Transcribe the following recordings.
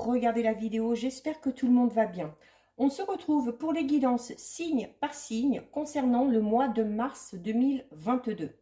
regarder la vidéo. J'espère que tout le monde va bien. On se retrouve pour les guidances signe par signe concernant le mois de mars 2022.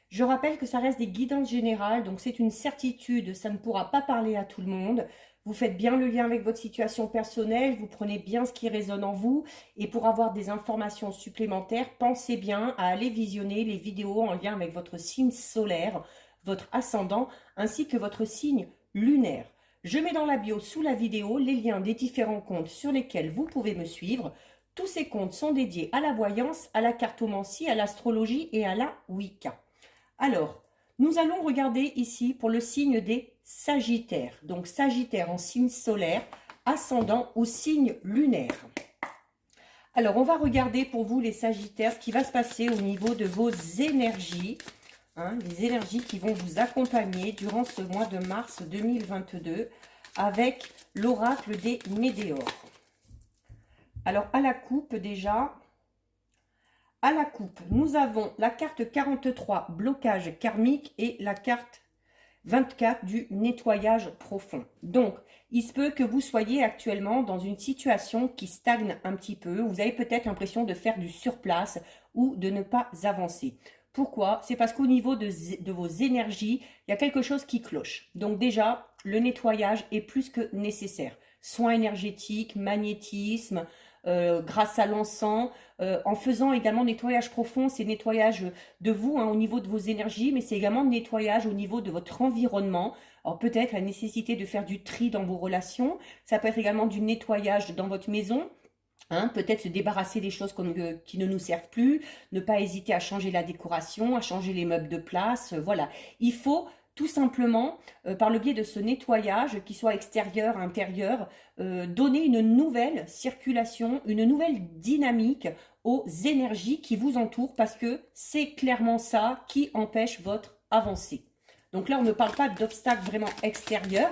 Je rappelle que ça reste des guidances générales, donc c'est une certitude, ça ne pourra pas parler à tout le monde. Vous faites bien le lien avec votre situation personnelle, vous prenez bien ce qui résonne en vous, et pour avoir des informations supplémentaires, pensez bien à aller visionner les vidéos en lien avec votre signe solaire, votre ascendant, ainsi que votre signe lunaire. Je mets dans la bio sous la vidéo les liens des différents comptes sur lesquels vous pouvez me suivre. Tous ces comptes sont dédiés à la voyance, à la cartomancie, à l'astrologie et à la Wicca. Alors, nous allons regarder ici pour le signe des Sagittaires. Donc, Sagittaire en signe solaire, ascendant ou signe lunaire. Alors, on va regarder pour vous les Sagittaires ce qui va se passer au niveau de vos énergies. Les énergies qui vont vous accompagner durant ce mois de mars 2022 avec l'oracle des Médéores. Alors, à la coupe déjà... À la coupe, nous avons la carte 43, blocage karmique, et la carte 24 du nettoyage profond. Donc, il se peut que vous soyez actuellement dans une situation qui stagne un petit peu. Vous avez peut-être l'impression de faire du surplace ou de ne pas avancer. Pourquoi? C'est parce qu'au niveau de vos énergies, il y a quelque chose qui cloche. Donc déjà, le nettoyage est plus que nécessaire. Soins énergétiques, magnétisme, grâce à l'encens, en faisant également nettoyage profond, c'est nettoyage de vous au niveau de vos énergies, mais c'est également nettoyage au niveau de votre environnement. Alors peut-être la nécessité de faire du tri dans vos relations, ça peut être également du nettoyage dans votre maison. Peut-être se débarrasser des choses qui ne nous servent plus, ne pas hésiter à changer la décoration, à changer les meubles de place, voilà. Il faut tout simplement, par le biais de ce nettoyage, qu'il soit extérieur, intérieur, donner une nouvelle circulation, une nouvelle dynamique aux énergies qui vous entourent, parce que c'est clairement ça qui empêche votre avancée. Donc là, on ne parle pas d'obstacles vraiment extérieurs,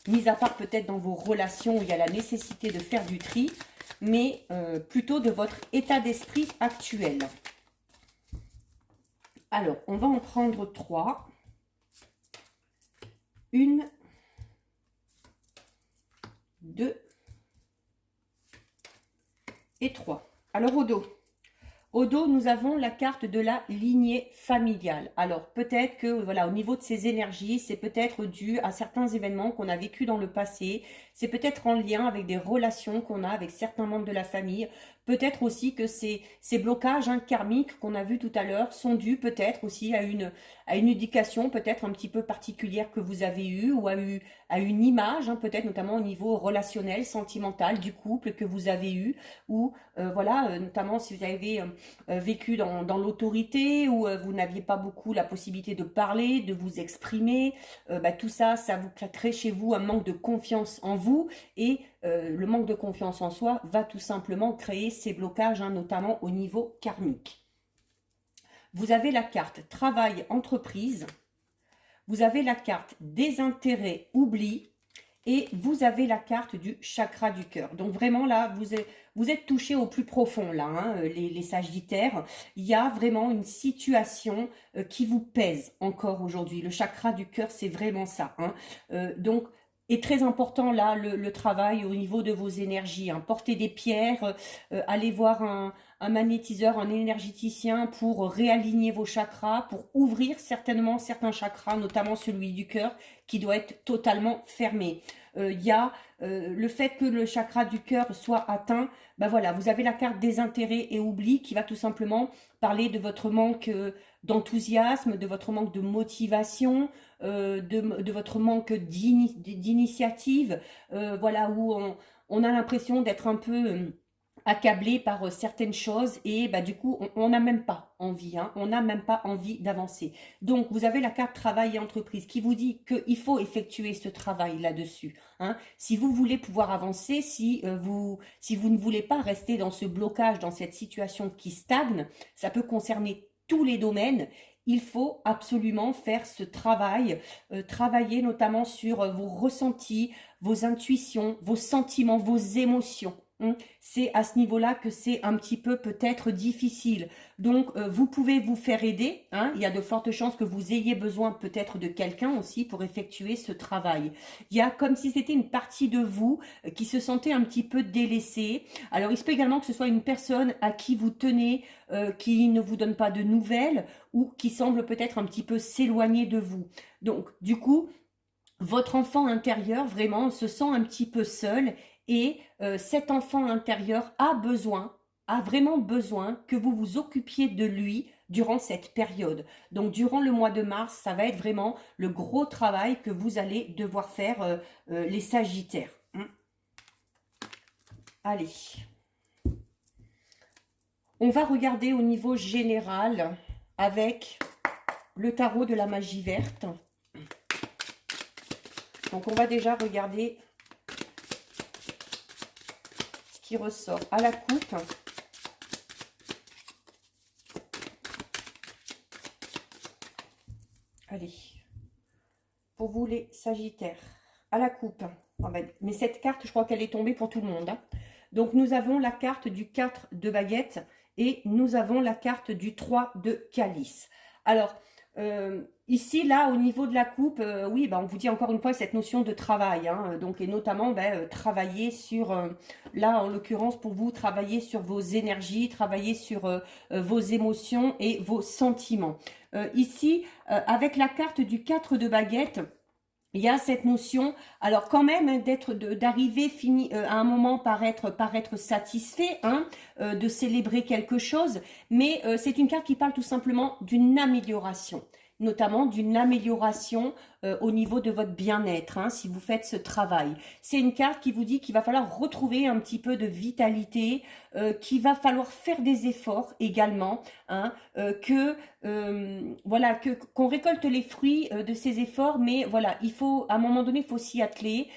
mis à part peut-être dans vos relations où il y a la nécessité de faire du tri, mais plutôt de votre état d'esprit actuel. Alors, on va en prendre 3. 1, 2 et 3. Alors, au dos, nous avons la carte de la lignée familiale. Alors, peut-être que, voilà, au niveau de ces énergies, c'est peut-être dû à certains événements qu'on a vécu dans le passé. C'est peut-être en lien avec des relations qu'on a avec certains membres de la famille. Peut-être aussi que ces blocages karmiques qu'on a vus tout à l'heure sont dus peut-être aussi à une éducation peut-être un petit peu particulière que vous avez eue, ou à une image, peut-être notamment au niveau relationnel, sentimental du couple que vous avez eu, ou voilà, notamment si vous avez vécu dans l'autorité, ou vous n'aviez pas beaucoup la possibilité de parler, de vous exprimer, tout ça, ça vous crée chez vous un manque de confiance en vous, et le manque de confiance en soi va tout simplement créer ces blocages, notamment au niveau karmique. Vous avez la carte travail, entreprise, vous avez la carte désintérêt, oubli, et vous avez la carte du chakra du cœur. Donc vraiment là, vous êtes touché au plus profond là, les Sagittaires. Il y a vraiment une situation qui vous pèse encore aujourd'hui. Le chakra du cœur, c'est vraiment ça. Donc, est très important là le travail au niveau de vos énergies. Porter des pierres, aller voir un magnétiseur, un énergéticien pour réaligner vos chakras, pour ouvrir certainement certains chakras, notamment celui du cœur qui doit être totalement fermé. Il y a le fait que le chakra du cœur soit atteint, voilà, vous avez la carte désintérêt et oubli qui va tout simplement parler de votre manque d'enthousiasme, de votre manque de motivation, de votre manque d'initiative, voilà, où on a l'impression d'être un peu accablé par certaines choses, et du coup on n'a même pas envie, on n'a même pas envie d'avancer. Donc vous avez la carte travail et entreprise qui vous dit qu'il faut effectuer ce travail là-dessus. Si vous voulez pouvoir avancer, si vous ne voulez pas rester dans ce blocage, dans cette situation qui stagne, ça peut concerner tous les domaines. Il faut absolument faire ce travail, travailler notamment sur vos ressentis, vos intuitions, vos sentiments, vos émotions. C'est à ce niveau-là que c'est un petit peu peut-être difficile. Donc, vous pouvez vous faire aider. Il y a de fortes chances que vous ayez besoin peut-être de quelqu'un aussi pour effectuer ce travail. Il y a comme si c'était une partie de vous qui se sentait un petit peu délaissée. Alors, il se peut également que ce soit une personne à qui vous tenez, qui ne vous donne pas de nouvelles ou qui semble peut-être un petit peu s'éloigner de vous. Donc, du coup, votre enfant intérieur vraiment se sent un petit peu seul et cet enfant intérieur a vraiment besoin que vous vous occupiez de lui durant cette période. Donc durant le mois de mars, ça va être vraiment le gros travail que vous allez devoir faire les Sagittaires. Allez, on va regarder au niveau général avec le tarot de la magie verte. Donc, on va déjà regarder ce qui ressort à la coupe. Allez, pour vous les Sagittaires, à la coupe. Mais cette carte, je crois qu'elle est tombée pour tout le monde. Donc, nous avons la carte du 4 de baguette et nous avons la carte du 3 de calice. Alors, ici, là, au niveau de la coupe, oui, on vous dit encore une fois cette notion de travail, donc, et notamment travailler sur, là, en l'occurrence, pour vous, travailler sur vos énergies, travailler sur vos émotions et vos sentiments. Ici, avec la carte du 4 de baguette, il y a cette notion, alors quand même, d'arriver à un moment par être satisfait, de célébrer quelque chose, mais c'est une carte qui parle tout simplement d'une amélioration, notamment d'une amélioration au niveau de votre bien-être, si vous faites ce travail. C'est une carte qui vous dit qu'il va falloir retrouver un petit peu de vitalité, qu'il va falloir faire des efforts également, voilà, qu'on récolte les fruits de ces efforts, mais voilà, il faut, à un moment donné, il faut s'y atteler,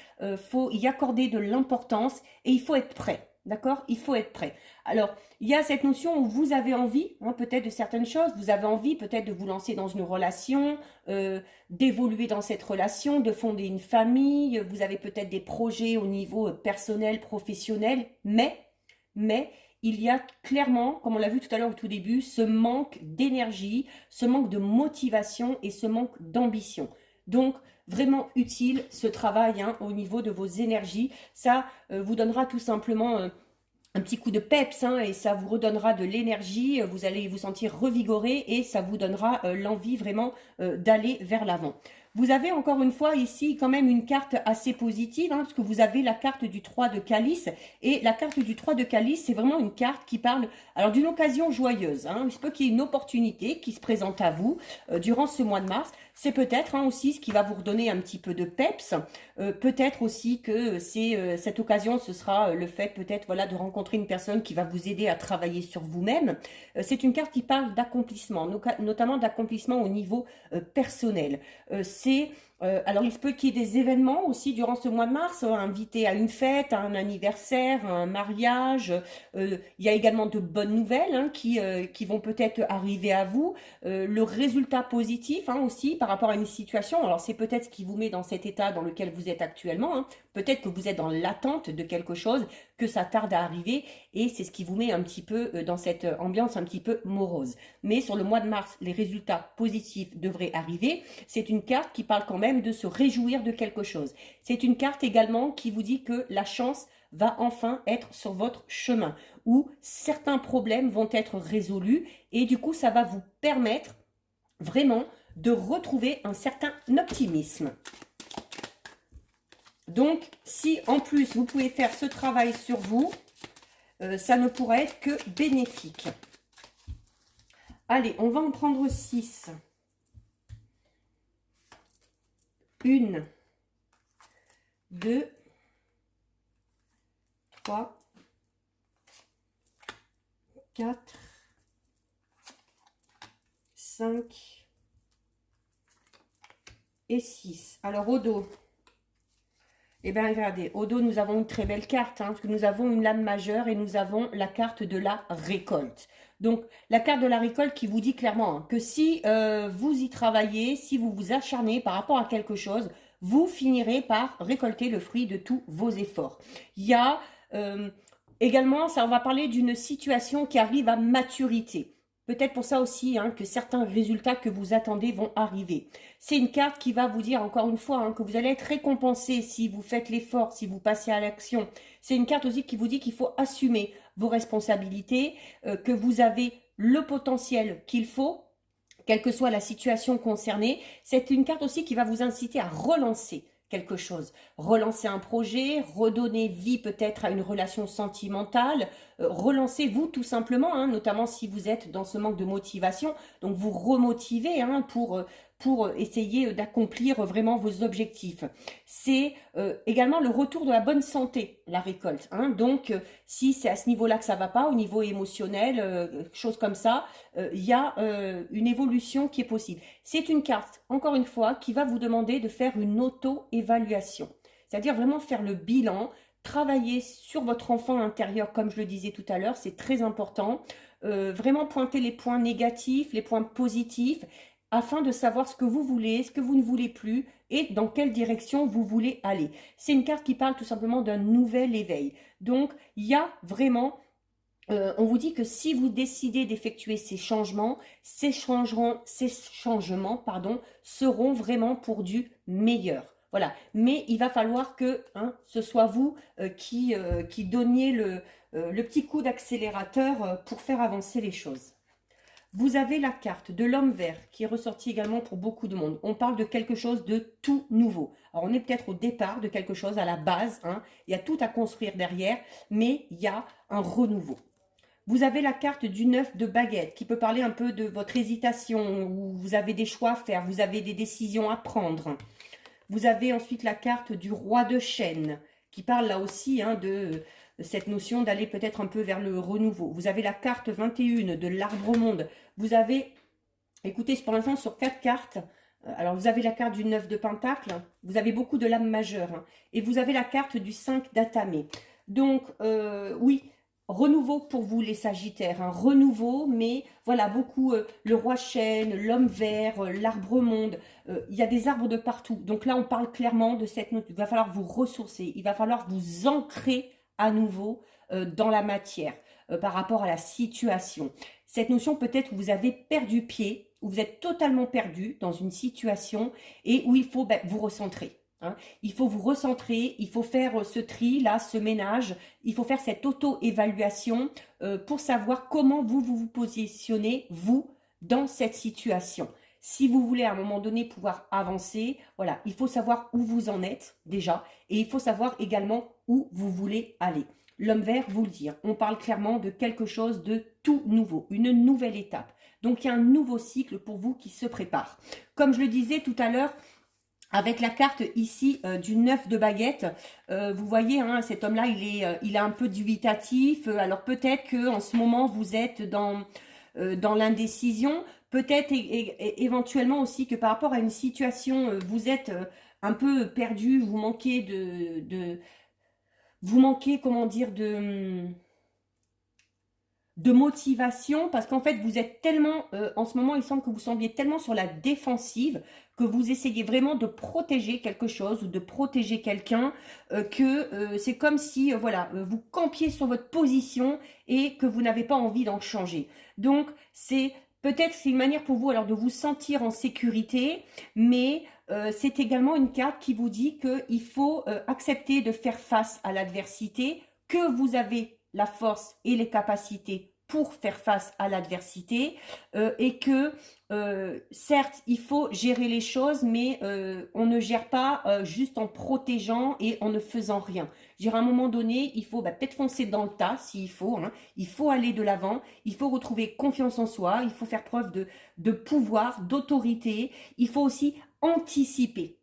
faut y accorder de l'importance et il faut être prêt. D'accord? Il faut être prêt. Alors, il y a cette notion où vous avez envie, peut-être de certaines choses, vous avez envie peut-être de vous lancer dans une relation, d'évoluer dans cette relation, de fonder une famille, vous avez peut-être des projets au niveau personnel, professionnel, mais il y a clairement, comme on l'a vu tout à l'heure au tout début, ce manque d'énergie, ce manque de motivation et ce manque d'ambition. Donc, vraiment utile ce travail au niveau de vos énergies. Ça vous donnera tout simplement un petit coup de peps et ça vous redonnera de l'énergie. Vous allez vous sentir revigoré et ça vous donnera l'envie vraiment d'aller vers l'avant. Vous avez encore une fois ici quand même une carte assez positive, parce que vous avez la carte du 3 de calice. Et la carte du 3 de calice, c'est vraiment une carte qui parle alors d'une occasion joyeuse. Il se peut qu'il y ait une opportunité qui se présente à vous durant ce mois de mars. C'est peut-être aussi ce qui va vous redonner un petit peu de peps. Peut-être aussi que cette occasion, ce sera le fait peut-être de rencontrer une personne qui va vous aider à travailler sur vous-même. C'est une carte qui parle d'accomplissement, notamment d'accomplissement au niveau personnel. Alors, il se peut qu'il y ait des événements aussi durant ce mois de mars, invités à une fête, à un anniversaire, à un mariage. Il y a également de bonnes nouvelles qui vont peut-être arriver à vous. Le résultat positif aussi par rapport à une situation. Alors, c'est peut-être ce qui vous met dans cet état dans lequel vous êtes actuellement. Peut-être que vous êtes dans l'attente de quelque chose, que ça tarde à arriver. Et c'est ce qui vous met un petit peu dans cette ambiance un petit peu morose. Mais sur le mois de mars, les résultats positifs devraient arriver. C'est une carte qui parle quand même de se réjouir de quelque chose. C'est une carte également qui vous dit que la chance va enfin être sur votre chemin, où certains problèmes vont être résolus et du coup ça va vous permettre vraiment de retrouver un certain optimisme. Donc si en plus vous pouvez faire ce travail sur vous, ça ne pourrait être que bénéfique. Allez, on va en prendre 6. 1, 2, 3, 4, 5 et 6. Alors au dos, regardez, au dos nous avons une très belle carte, parce que nous avons une lame majeure et nous avons la carte de la récolte. Donc, la carte de la récolte qui vous dit clairement que si vous y travaillez, si vous vous acharnez par rapport à quelque chose, vous finirez par récolter le fruit de tous vos efforts. Il y a Également, ça, on va parler d'une situation qui arrive à maturité. Peut-être pour ça aussi que certains résultats que vous attendez vont arriver. C'est une carte qui va vous dire encore une fois que vous allez être récompensé si vous faites l'effort, si vous passez à l'action. C'est une carte aussi qui vous dit qu'il faut assumer vos responsabilités, que vous avez le potentiel qu'il faut, quelle que soit la situation concernée. C'est une carte aussi qui va vous inciter à relancer quelque chose, relancer un projet, redonner vie peut-être à une relation sentimentale, relancez-vous tout simplement, notamment si vous êtes dans ce manque de motivation, donc vous remotivez pour essayer d'accomplir vraiment vos objectifs. C'est également le retour de la bonne santé, la récolte. Donc, si c'est à ce niveau-là que ça va pas, au niveau émotionnel, chose comme ça, il y a une évolution qui est possible. C'est une carte, encore une fois, qui va vous demander de faire une auto-évaluation. C'est-à-dire vraiment faire le bilan, travailler sur votre enfant intérieur, comme je le disais tout à l'heure, c'est très important. Vraiment pointer les points négatifs, les points positifs, afin de savoir ce que vous voulez, ce que vous ne voulez plus et dans quelle direction vous voulez aller. C'est une carte qui parle tout simplement d'un nouvel éveil. Donc, il y a vraiment... on vous dit que si vous décidez d'effectuer ces changements, ces changements seront vraiment pour du meilleur. Voilà, mais il va falloir que ce soit vous qui donniez le petit coup d'accélérateur pour faire avancer les choses. Vous avez la carte de l'homme vert qui est ressortie également pour beaucoup de monde. On parle de quelque chose de tout nouveau. Alors on est peut-être au départ de quelque chose, à la base. Il y a tout à construire derrière, mais il y a un renouveau. Vous avez la carte du 9 de baguette qui peut parler un peu de votre hésitation, où vous avez des choix à faire, vous avez des décisions à prendre. Vous avez ensuite la carte du roi de chêne qui parle là aussi de cette notion d'aller peut-être un peu vers le renouveau. Vous avez la carte 21 de l'arbre-monde. Vous avez, écoutez, pour l'instant sur 4 cartes, alors vous avez la carte du 9 de pentacle, vous avez beaucoup de lames majeures, et vous avez la carte du 5 d'atamé. Donc, oui, renouveau pour vous les sagittaires, renouveau, mais voilà, beaucoup le roi chêne, l'homme vert, l'arbre-monde, il y a des arbres de partout. Donc là, on parle clairement de cette note, il va falloir vous ressourcer, il va falloir vous ancrer à nouveau dans la matière par rapport à la situation. Cette notion peut-être où vous avez perdu pied, où vous êtes totalement perdu dans une situation et où il faut vous recentrer. Il faut vous recentrer, il faut faire ce tri, là, ce ménage, il faut faire cette auto-évaluation pour savoir comment vous positionnez, vous, dans cette situation. Si vous voulez à un moment donné pouvoir avancer, voilà, il faut savoir où vous en êtes déjà et il faut savoir également où vous voulez aller. L'homme vert vous le dit, on parle clairement de quelque chose de tout nouveau, une nouvelle étape. Donc il y a un nouveau cycle pour vous qui se prépare. Comme je le disais tout à l'heure, avec la carte ici du 9 de baguette, vous voyez, cet homme-là, il est un peu dubitatif. Alors peut-être que en ce moment, vous êtes dans l'indécision. Peut-être éventuellement aussi que par rapport à une situation, vous êtes un peu perdu, vous manquez vous manquez, comment dire, de motivation, parce qu'en fait, vous êtes tellement, en ce moment, il semble que vous sembliez tellement sur la défensive, que vous essayez vraiment de protéger quelque chose ou de protéger quelqu'un, que c'est comme si, voilà, vous campiez sur votre position et que vous n'avez pas envie d'en changer. Donc, peut-être c'est une manière pour vous alors de vous sentir en sécurité, mais c'est également une carte qui vous dit qu'il faut accepter de faire face à l'adversité, que vous avez la force et les capacités pour faire face à l'adversité et que certes il faut gérer les choses mais on ne gère pas juste en protégeant et en ne faisant rien. Je dirais à un moment donné il faut peut-être foncer dans le tas s'il faut, il faut aller de l'avant, il faut retrouver confiance en soi, il faut faire preuve de pouvoir, d'autorité, il faut aussi anticiper.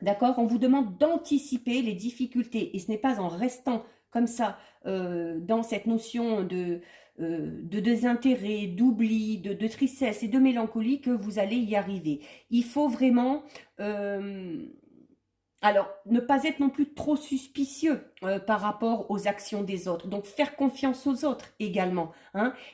D'accord? On vous demande d'anticiper les difficultés et ce n'est pas en restant comme ça dans cette notion de désintérêt, d'oubli, de tristesse et de mélancolie que vous allez y arriver. Il faut vraiment alors ne pas être non plus trop suspicieux par rapport aux actions des autres. Donc faire confiance aux autres également.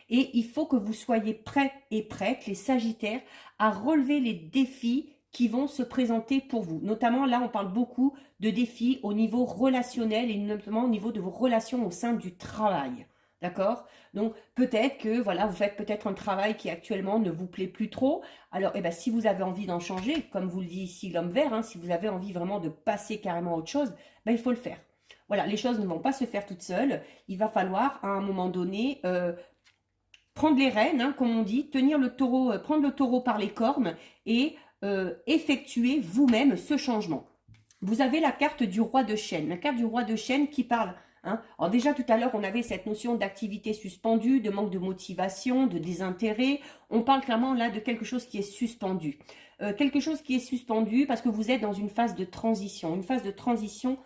Et il faut que vous soyez prêts et prêtes, les Sagittaires, à relever les défis qui vont se présenter pour vous. Notamment, là, on parle beaucoup de défis au niveau relationnel et notamment au niveau de vos relations au sein du travail. D'accord? Donc, peut-être que, voilà, vous faites peut-être un travail qui actuellement ne vous plaît plus trop. Alors, eh ben, si vous avez envie d'en changer, comme vous le dit ici l'homme vert, hein, si vous avez envie vraiment de passer carrément à autre chose, ben, il faut le faire. Voilà, les choses ne vont pas se faire toutes seules. Il va falloir, à un moment donné, prendre les rênes, hein, comme on dit, tenir le taureau, prendre le taureau par les cornes et effectuer vous-même ce changement. Vous avez la carte du roi de chêne, la carte du roi de chêne qui parle. Hein. Alors déjà tout à l'heure, on avait cette notion d'activité suspendue, de manque de motivation, de désintérêt. On parle clairement là de quelque chose qui est suspendu. Quelque chose qui est suspendu parce que vous êtes dans une phase de transition. Une phase de transition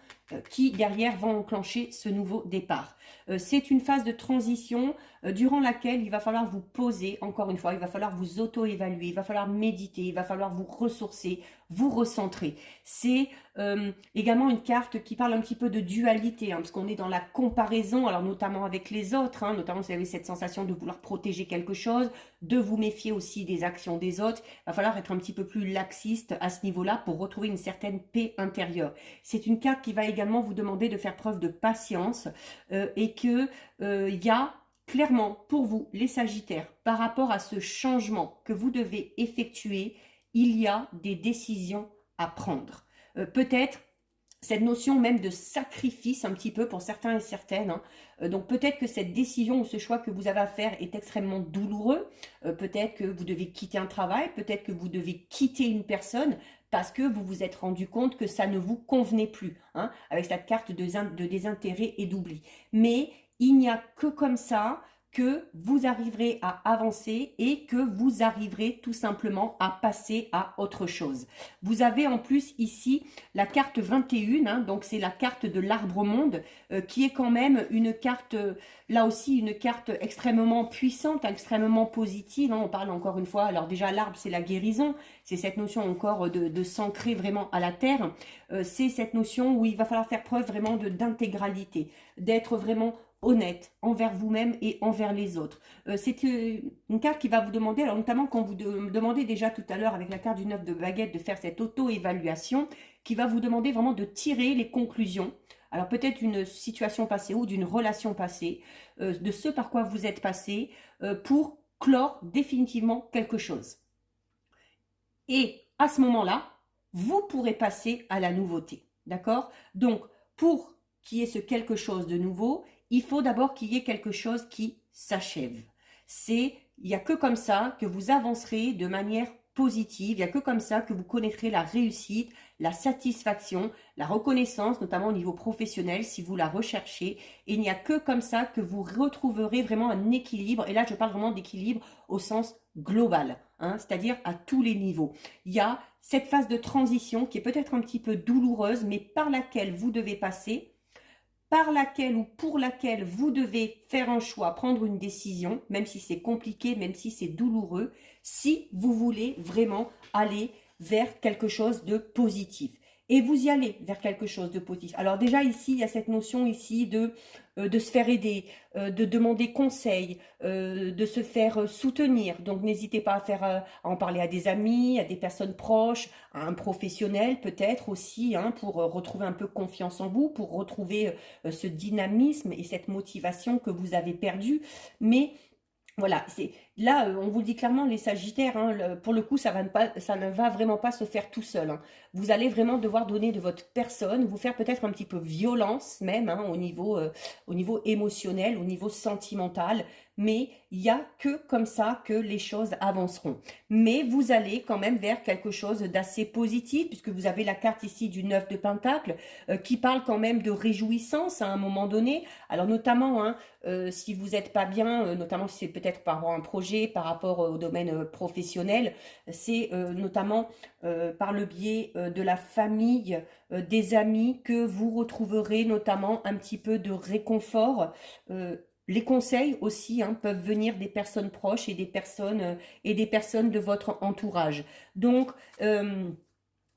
qui derrière va enclencher ce nouveau départ. C'est une phase de transition durant laquelle il va falloir vous poser, encore une fois, il va falloir vous auto-évaluer, il va falloir méditer, il va falloir vous ressourcer, vous recentrer. C'est également une carte qui parle un petit peu de dualité, hein, parce qu'on est dans la comparaison, alors notamment avec les autres, hein, notamment si vous avez cette sensation de vouloir protéger quelque chose, de vous méfier aussi des actions des autres. Il va falloir être un petit peu plus laxiste à ce niveau-là pour retrouver une certaine paix intérieure. C'est une carte qui va également vous demander de faire preuve de patience et que y a clairement pour vous, les Sagittaires, par rapport à ce changement que vous devez effectuer, il y a des décisions à prendre. Peut-être cette notion même de sacrifice un petit peu pour certains et certaines. Hein. Donc peut-être que cette décision ou ce choix que vous avez à faire est extrêmement douloureux. Peut-être que vous devez quitter un travail, peut-être que vous devez quitter une personne parce que vous vous êtes rendu compte que ça ne vous convenait plus, hein, avec cette carte de désintérêt et d'oubli. Mais il n'y a que comme ça que vous arriverez à avancer et que vous arriverez tout simplement à passer à autre chose. Vous avez en plus ici la carte 21, hein, donc c'est la carte de l'arbre-monde, qui est quand même une carte, là aussi une carte extrêmement puissante, extrêmement positive. Hein, on parle encore une fois, alors déjà l'arbre c'est la guérison, c'est cette notion encore de s'ancrer vraiment à la terre. C'est cette notion où il va falloir faire preuve vraiment d'intégralité, d'être vraiment honnête envers vous-même et envers les autres. C'est une carte qui va vous demander, alors notamment quand vous me demandez déjà tout à l'heure avec la carte du 9 de baguette de faire cette auto-évaluation, qui va vous demander vraiment de tirer les conclusions. Alors peut-être une situation passée ou d'une relation passée, de ce par quoi vous êtes passé, pour clore définitivement quelque chose. Et à ce moment-là, vous pourrez passer à la nouveauté. D'accord? Donc, pour qu'il y ait ce quelque chose de nouveau, il faut d'abord qu'il y ait quelque chose qui s'achève. Il n'y a que comme ça que vous avancerez de manière positive, il n'y a que comme ça que vous connaîtrez la réussite, la satisfaction, la reconnaissance, notamment au niveau professionnel, si vous la recherchez. Et il n'y a que comme ça que vous retrouverez vraiment un équilibre. Et là, je parle vraiment d'équilibre au sens global, hein, c'est-à-dire à tous les niveaux. Il y a cette phase de transition qui est peut-être un petit peu douloureuse, mais par laquelle vous devez passer, par laquelle ou pour laquelle vous devez faire un choix, prendre une décision, même si c'est compliqué, même si c'est douloureux, si vous voulez vraiment aller vers quelque chose de positif. Et vous y allez vers quelque chose de positif. Alors déjà ici, il y a cette notion ici de se faire aider, de demander conseil, de se faire soutenir. Donc n'hésitez pas à en parler à des amis, à des personnes proches, à un professionnel peut-être aussi, hein, pour retrouver un peu confiance en vous, pour retrouver ce dynamisme et cette motivation que vous avez perdue. Mais voilà, là, on vous le dit clairement, les Sagittaires, hein, pour le coup, ça ne va vraiment pas se faire tout seul. Hein. Vous allez vraiment devoir donner de votre personne, vous faire peut-être un petit peu violence même, hein, au niveau émotionnel, au niveau sentimental. Mais il n'y a que comme ça que les choses avanceront. Mais vous allez quand même vers quelque chose d'assez positif, puisque vous avez la carte ici du 9 de Pentacle, qui parle quand même de réjouissance à un moment donné. Alors notamment, hein, si vous n'êtes pas bien, notamment si c'est peut-être par rapport à un projet, par rapport au domaine professionnel, c'est notamment par le biais de la famille, des amis, que vous retrouverez notamment un petit peu de réconfort. Les conseils aussi, hein, peuvent venir des personnes proches et des personnes de votre entourage. Donc,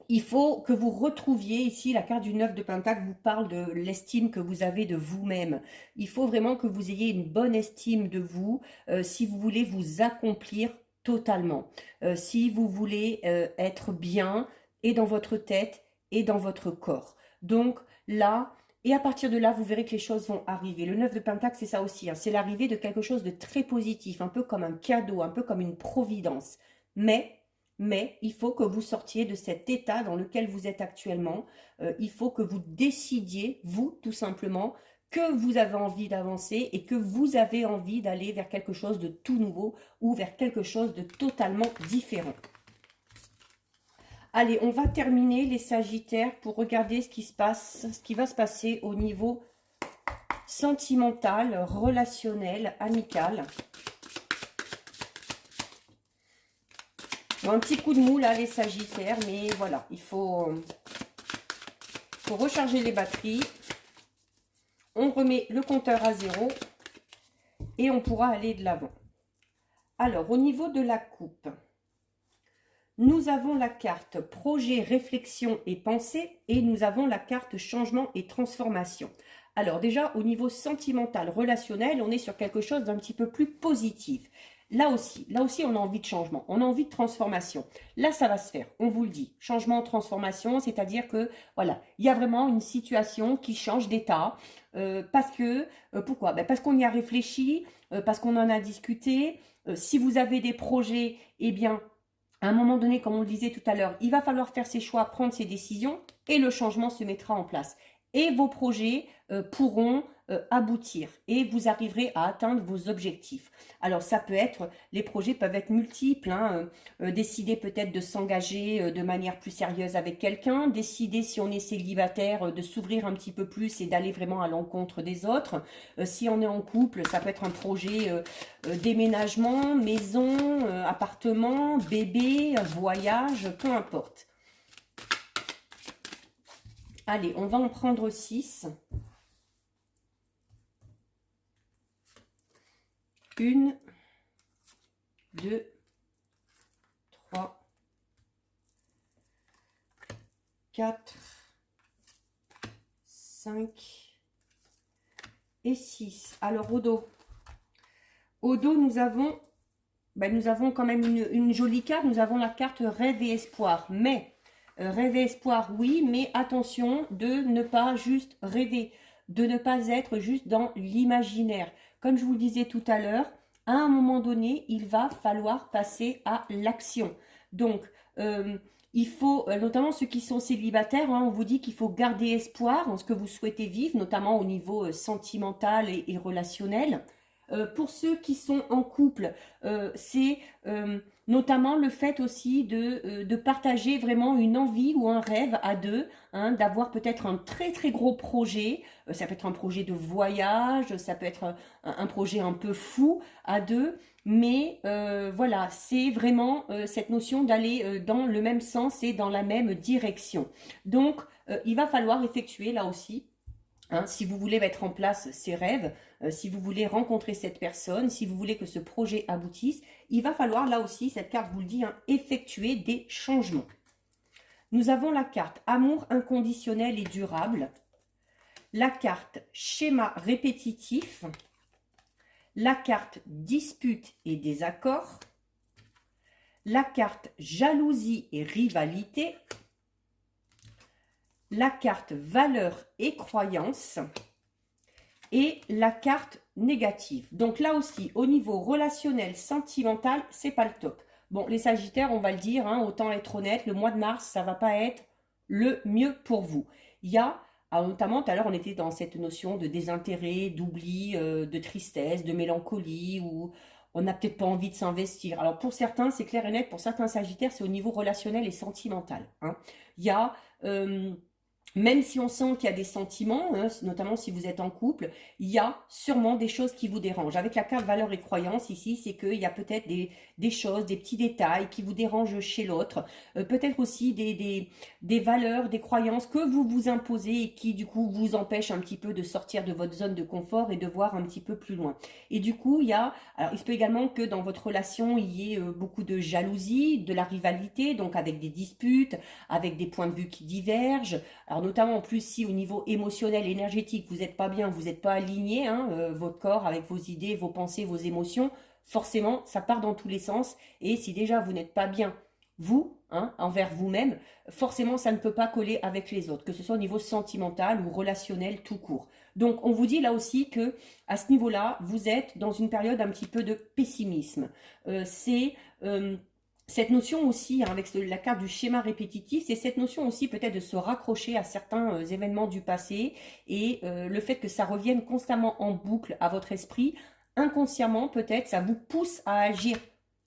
il faut que vous retrouviez ici, la carte du 9 de Pentacle vous parle de l'estime que vous avez de vous-même. Il faut vraiment que vous ayez une bonne estime de vous si vous voulez vous accomplir totalement. Si vous voulez être bien et dans votre tête et dans votre corps. Donc là, et à partir de là, vous verrez que les choses vont arriver. Le 9 de Pentacle, c'est ça aussi, hein, c'est l'arrivée de quelque chose de très positif, un peu comme un cadeau, un peu comme une providence. Mais il faut que vous sortiez de cet état dans lequel vous êtes actuellement. Il faut que vous décidiez, vous, tout simplement, que vous avez envie d'avancer et que vous avez envie d'aller vers quelque chose de tout nouveau ou vers quelque chose de totalement différent. Allez, on va terminer les Sagittaires pour regarder ce qui se passe, ce qui va se passer au niveau sentimental, relationnel, amical. Bon, un petit coup de mou là, les Sagittaires, mais voilà, il faut recharger les batteries. On remet le compteur à 0 et on pourra aller de l'avant. Alors, au niveau de la coupe, nous avons la carte projet, réflexion et pensée et nous avons la carte changement et transformation. Alors déjà, au niveau sentimental, relationnel, on est sur quelque chose d'un petit peu plus positif. Là aussi, on a envie de changement, on a envie de transformation. Là, ça va se faire, on vous le dit. Changement, transformation, c'est-à-dire que, voilà, il y a vraiment une situation qui change d'état. Pourquoi? Parce qu'on y a réfléchi, parce qu'on en a discuté. Si vous avez des projets, eh bien, à un moment donné, comme on le disait tout à l'heure, il va falloir faire ses choix, prendre ses décisions et le changement se mettra en place. Et vos projets pourront aboutir et vous arriverez à atteindre vos objectifs. Alors ça peut être, les projets peuvent être multiples, hein, décider peut-être de s'engager de manière plus sérieuse avec quelqu'un, décider si on est célibataire de s'ouvrir un petit peu plus et d'aller vraiment à l'encontre des autres. Si on est en couple, ça peut être un projet déménagement, maison, appartement, bébé, voyage, peu importe. Allez, on va en prendre 6. 1, 2, 3, 4, 5 et 6. Alors, au dos. Au dos, nous avons quand même une jolie carte. Nous avons la carte rêve et espoir. Mais, rêve et espoir, oui, mais attention de ne pas juste rêver, de ne pas être juste dans l'imaginaire. Comme je vous le disais tout à l'heure, à un moment donné, il va falloir passer à l'action. Donc, il faut, notamment ceux qui sont célibataires, hein, on vous dit qu'il faut garder espoir en ce que vous souhaitez vivre, notamment au niveau sentimental et relationnel. Pour ceux qui sont en couple, c'est notamment le fait aussi de partager vraiment une envie ou un rêve à deux, hein, d'avoir peut-être un très très gros projet. Ça peut être un projet de voyage, ça peut être un projet un peu fou à deux. Mais voilà, c'est vraiment cette notion d'aller dans le même sens et dans la même direction. Donc, il va falloir effectuer là aussi, hein, si vous voulez mettre en place ces rêves, si vous voulez rencontrer cette personne, si vous voulez que ce projet aboutisse, il va falloir là aussi, cette carte vous le dit, hein, effectuer des changements. Nous avons la carte amour inconditionnel et durable, la carte schéma répétitif, la carte dispute et désaccord, la carte jalousie et rivalité, la carte valeur et croyance et la carte négative. Donc là aussi, au niveau relationnel, sentimental, c'est pas le top. Bon, les Sagittaires, on va le dire, hein, autant être honnête, le mois de mars, ça va pas être le mieux pour vous. Il y a, notamment tout à l'heure, on était dans cette notion de désintérêt, d'oubli, de tristesse, de mélancolie, où on n'a peut-être pas envie de s'investir. Alors pour certains, c'est clair et net, pour certains Sagittaires, c'est au niveau relationnel et sentimental. Hein. Il y a... même si on sent qu'il y a des sentiments, hein, notamment si vous êtes en couple, il y a sûrement des choses qui vous dérangent. Avec la carte valeurs et croyances ici, c'est qu'il y a peut-être des choses, des petits détails qui vous dérangent chez l'autre. Peut-être aussi des valeurs, des croyances que vous vous imposez et qui du coup vous empêchent un petit peu de sortir de votre zone de confort et de voir un petit peu plus loin. Et du coup, alors il se peut également que dans votre relation, il y ait beaucoup de jalousie, de la rivalité, donc avec des disputes, avec des points de vue qui divergent. Alors, Alors notamment en plus si au niveau émotionnel, énergétique, vous n'êtes pas bien, vous n'êtes pas aligné, hein, votre corps avec vos idées, vos pensées, vos émotions, forcément ça part dans tous les sens. Et si déjà vous n'êtes pas bien, vous, hein, envers vous-même, forcément ça ne peut pas coller avec les autres, que ce soit au niveau sentimental ou relationnel tout court. Donc on vous dit là aussi que à ce niveau-là, vous êtes dans une période un petit peu de pessimisme. C'est cette notion aussi, hein, avec la carte du schéma répétitif, c'est cette notion aussi peut-être de se raccrocher à certains événements du passé et le fait que ça revienne constamment en boucle à votre esprit, inconsciemment peut-être, ça vous pousse à agir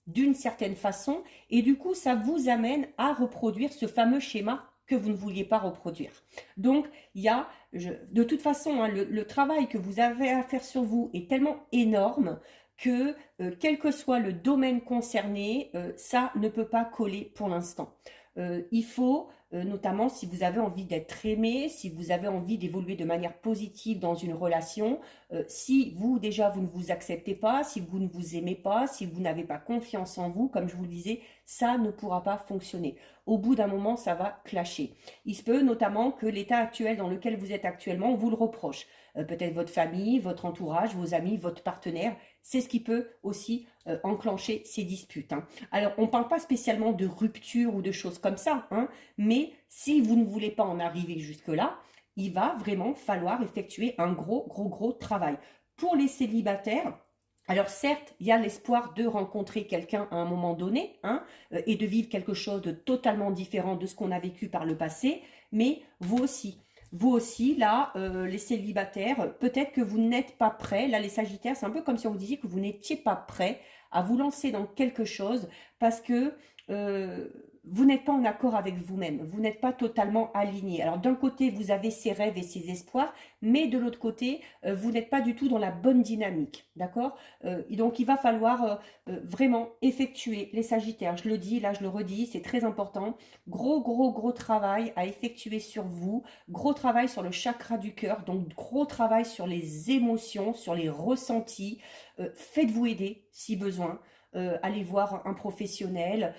d'une certaine façon et du coup ça vous amène à reproduire ce fameux schéma que vous ne vouliez pas reproduire. Donc il y a, de toute façon, hein, le travail que vous avez à faire sur vous est tellement énorme que quel que soit le domaine concerné, ça ne peut pas coller pour l'instant. Il faut, notamment si vous avez envie d'être aimé, si vous avez envie d'évoluer de manière positive dans une relation, si vous déjà vous ne vous acceptez pas, si vous ne vous aimez pas, si vous n'avez pas confiance en vous, comme je vous le disais, ça ne pourra pas fonctionner. Au bout d'un moment, ça va clasher. Il se peut notamment que l'état actuel dans lequel vous êtes actuellement, on vous le reproche. Peut-être votre famille, votre entourage, vos amis, votre partenaire, c'est ce qui peut aussi enclencher ces disputes. Hein. Alors, on ne parle pas spécialement de rupture ou de choses comme ça, hein, mais si vous ne voulez pas en arriver jusque-là, il va vraiment falloir effectuer un gros travail. Pour les célibataires, alors certes, il y a l'espoir de rencontrer quelqu'un à un moment donné, hein, et de vivre quelque chose de totalement différent de ce qu'on a vécu par le passé, mais vous aussi. Vous aussi, là, les célibataires, peut-être que vous n'êtes pas prêts. Là, les sagittaires, c'est un peu comme si on vous disait que vous n'étiez pas prêts à vous lancer dans quelque chose parce que vous n'êtes pas en accord avec vous-même. Vous n'êtes pas totalement aligné. Alors, d'un côté, vous avez ces rêves et ces espoirs, mais de l'autre côté, vous n'êtes pas du tout dans la bonne dynamique. D'accord? Donc, il va falloir vraiment effectuer les sagittaires. Je le dis, là, je le redis, c'est très important. Gros travail à effectuer sur vous. Gros travail sur le chakra du cœur, donc gros travail sur les émotions, sur les ressentis. Faites-vous aider si besoin. Allez voir un professionnel.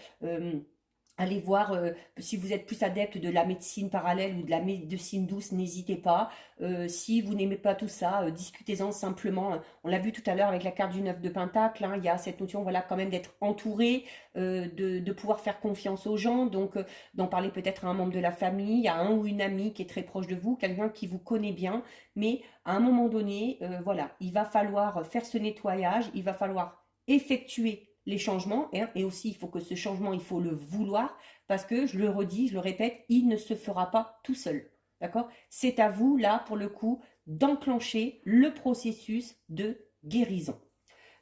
Allez voir si vous êtes plus adepte de la médecine parallèle ou de la médecine douce, n'hésitez pas. Si vous n'aimez pas tout ça, discutez-en simplement. On l'a vu tout à l'heure avec la carte du 9 de Pentacle, hein, il y a cette notion voilà, quand même d'être entouré, de pouvoir faire confiance aux gens, donc d'en parler peut-être à un membre de la famille, à un ou une amie qui est très proche de vous, quelqu'un qui vous connaît bien. Mais à un moment donné, voilà, il va falloir faire ce nettoyage, il va falloir effectuer les changements, hein, et aussi il faut que ce changement, il faut le vouloir, parce que je le redis, je le répète, il ne se fera pas tout seul, d'accord? C'est à vous, là, pour le coup, d'enclencher le processus de guérison.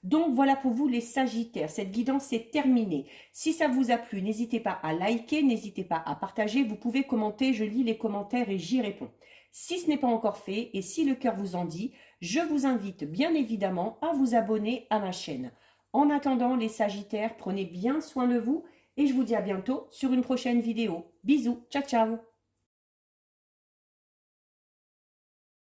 Donc voilà pour vous les Sagittaires, cette guidance est terminée. Si ça vous a plu, n'hésitez pas à liker, n'hésitez pas à partager, vous pouvez commenter, je lis les commentaires et j'y réponds. Si ce n'est pas encore fait et si le cœur vous en dit, je vous invite bien évidemment à vous abonner à ma chaîne. En attendant, les Sagittaires, prenez bien soin de vous et je vous dis à bientôt sur une prochaine vidéo. Bisous, ciao ciao!